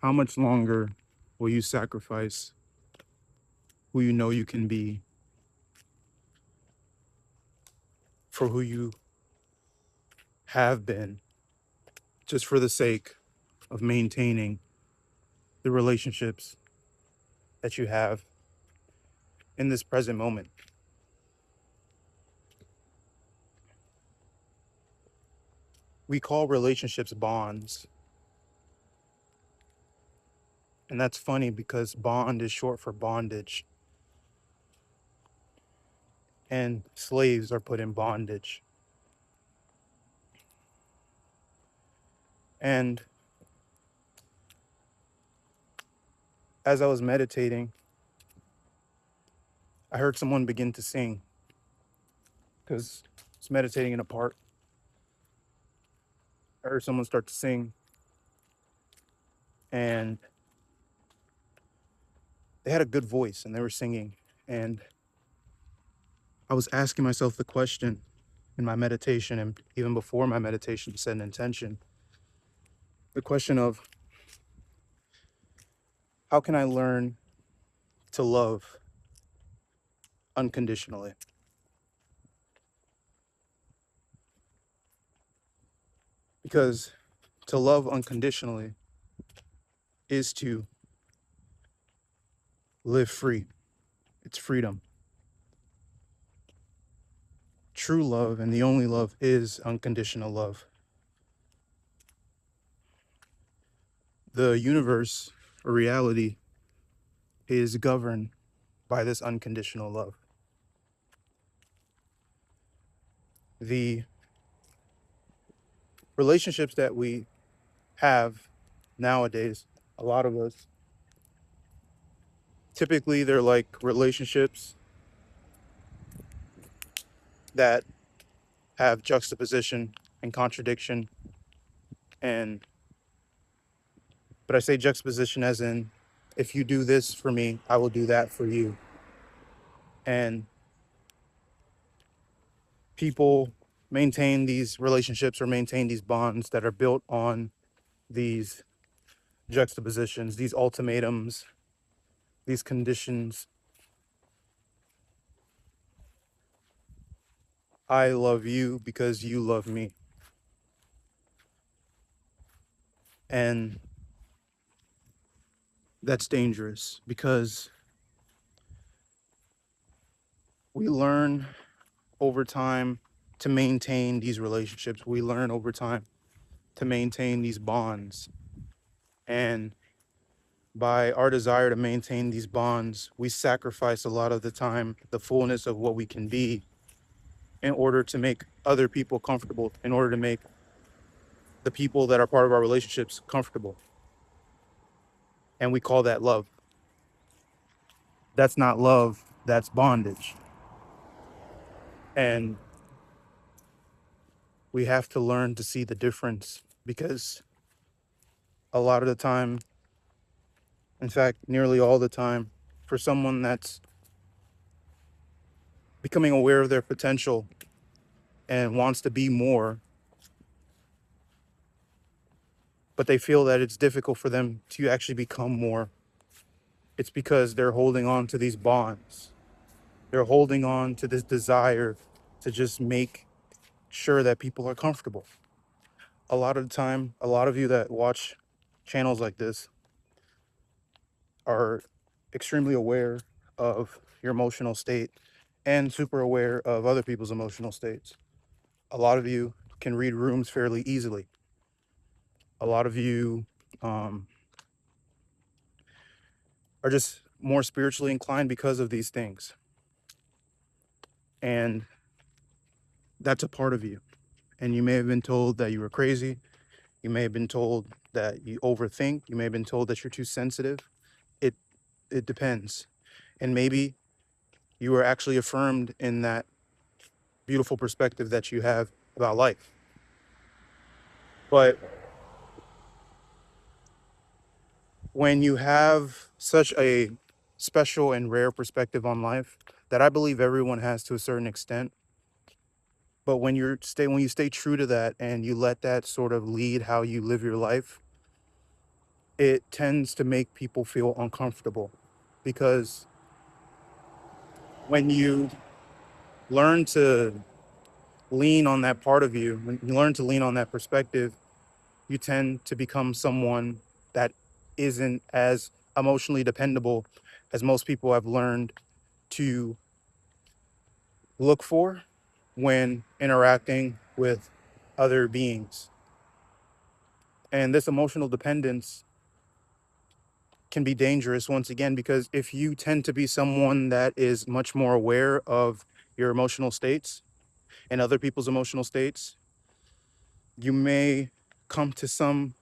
How much longer will you sacrifice who you know you can be for who you have been, just for the sake of maintaining the relationships that you have in this present moment? We call relationships bonds. And that's funny because bond is short for bondage. And slaves are put in bondage. And as I was meditating, I heard someone begin to sing because I was meditating in a park. I heard someone start to sing, and they had a good voice and they were singing. And I was asking myself the question in my meditation, and even before my meditation, to set an intention, the question of how can I learn to love unconditionally? Because to love unconditionally is to live free. It's freedom. True love, and the only love, is unconditional love. The universe, or reality, is governed by this unconditional love. The relationships that we have nowadays, a lot of us, typically they're like relationships that have juxtaposition and contradiction. And but I say juxtaposition as in, if you do this for me, I will do that for you. And people maintain these relationships or maintain these bonds that are built on these juxtapositions, these ultimatums, these conditions. I love you because you love me. And that's dangerous because we learn over time to maintain these relationships. We learn over time to maintain these bonds. And by our desire to maintain these bonds, we sacrifice a lot of the time the fullness of what we can be in order to make other people comfortable, in order to make the people that are part of our relationships comfortable. And we call that love. That's not love, that's bondage. And we have to learn to see the difference because a lot of the time, in fact, nearly all the time, for someone that's becoming aware of their potential and wants to be more, but they feel that it's difficult for them to actually become more, it's because they're holding on to these bonds. They're holding on to this desire to just make sure that people are comfortable. A lot of the time, a lot of you that watch channels like this are extremely aware of your emotional state and super aware of other people's emotional states. A lot of you can read rooms fairly easily. A lot of you um, are just more spiritually inclined because of these things. And that's a part of you. And you may have been told that you were crazy. You may have been told that you overthink. You may have been told that you're too sensitive. It it depends. And maybe you are actually affirmed in that beautiful perspective that you have about life. But when you have such a special and rare perspective on life that I believe everyone has to a certain extent, but when you stay true to that and you let that sort of lead how you live your life, it tends to make people feel uncomfortable, because when you learn to lean on that part of you, when you learn to lean on that perspective, you tend to become someone that isn't as emotionally dependable as most people have learned to look for when interacting with other beings. And this emotional dependence can be dangerous once again, because if you tend to be someone that is much more aware of your emotional states and other people's emotional states, you may come to some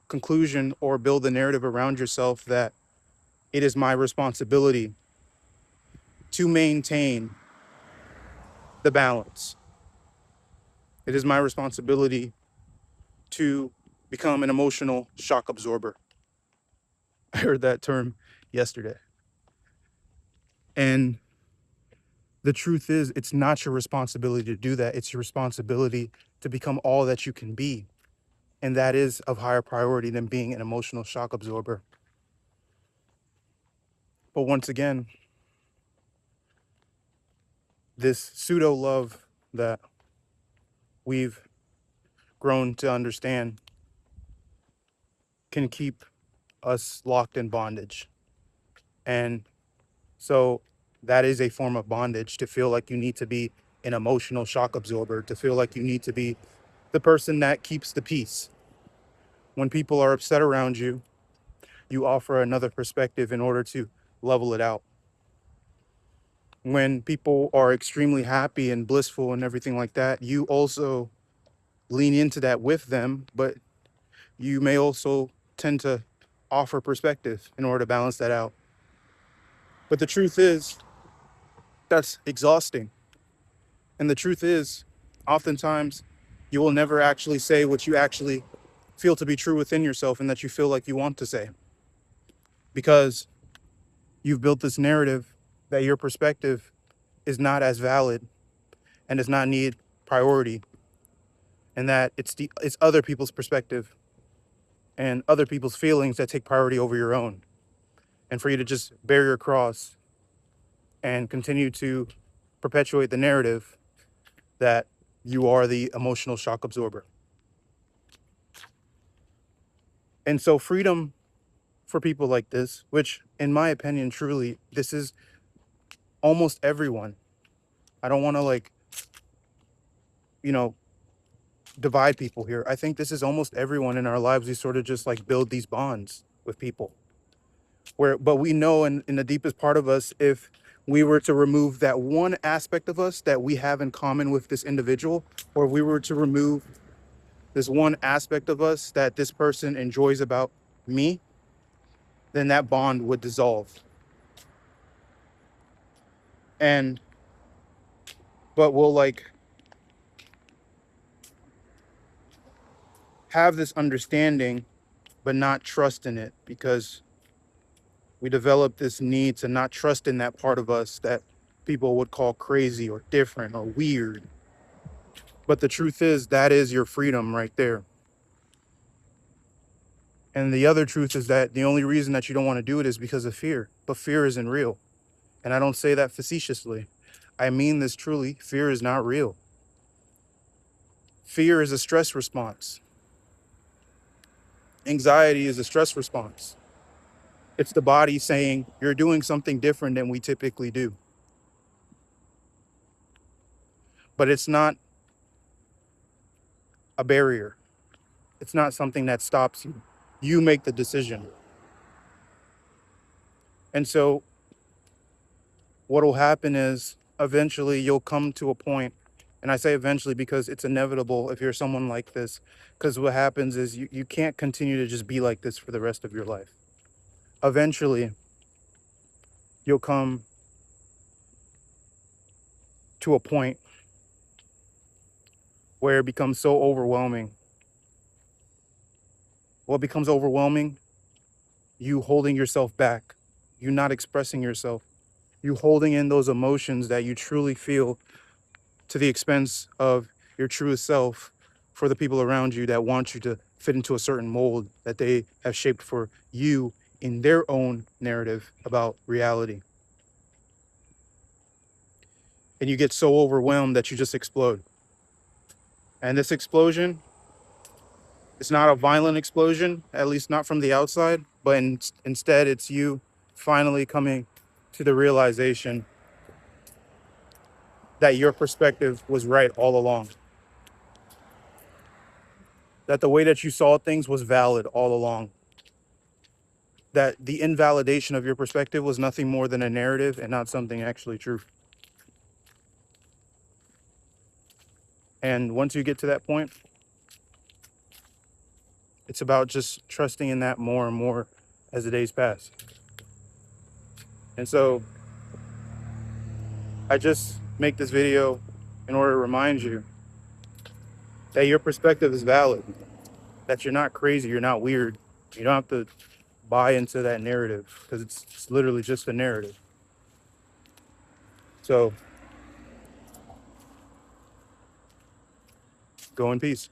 conclusion or build a narrative around yourself that it is my responsibility to maintain the balance. It is my responsibility to become an emotional shock absorber. I heard that term yesterday. And the truth is, it's not your responsibility to do that. It's your responsibility to become all that you can be. And that is of higher priority than being an emotional shock absorber. But once again, this pseudo love that we've grown to understand can keep us locked in bondage. And so that is a form of bondage, to feel like you need to be an emotional shock absorber, to feel like you need to be the person that keeps the peace. When people are upset around you, you offer another perspective in order to level it out. When people are extremely happy and blissful and everything like that, you also lean into that with them, but you may also tend to offer perspective in order to balance that out. But the truth is, that's exhausting. And the truth is, oftentimes, you will never actually say what you actually feel to be true within yourself and that you feel like you want to say, because you've built this narrative that your perspective is not as valid and does not need priority, and that it's other people's perspective and other people's feelings that take priority over your own. And for you to just bear your cross and continue to perpetuate the narrative that you are the emotional shock absorber. And so freedom for people like this, which in my opinion, truly, this is almost everyone. I don't want to you know, divide people here. I think this is almost everyone in our lives. We sort of just like build these bonds with people but we know in the deepest part of us, if we were to remove that one aspect of us that we have in common with this individual, or if we were to remove this one aspect of us that this person enjoys about me, then that bond would dissolve. And but we'll have this understanding but not trust in it, because we develop this need to not trust in that part of us that people would call crazy or different or weird. But the truth is, that is your freedom right there. And the other truth is that the only reason that you don't want to do it is because of fear. But fear isn't real. And I don't say that facetiously. I mean this truly. Fear is not real. Fear is a stress response. Anxiety is a stress response. It's the body saying, you're doing something different than we typically do. But it's not a barrier. It's not something that stops you. You make the decision. And so what will happen is eventually you'll come to a point, and I say eventually because it's inevitable if you're someone like this, because what happens is you can't continue to just be like this for the rest of your life. Eventually, you'll come to a point where it becomes so overwhelming. What becomes overwhelming? You holding yourself back, you not expressing yourself, you holding in those emotions that you truly feel to the expense of your truest self for the people around you that want you to fit into a certain mold that they have shaped for you in their own narrative about reality. And you get so overwhelmed that you just explode. And this explosion, it's not a violent explosion, at least not from the outside, but instead it's you finally coming to the realization that your perspective was right all along. That the way that you saw things was valid all along. That the invalidation of your perspective was nothing more than a narrative and not something actually true. And once you get to that point, it's about just trusting in that more and more as the days pass. And so I just make this video in order to remind you that your perspective is valid, that you're not crazy, you're not weird. You don't have to buy into that narrative because it's literally just a narrative. So go in peace.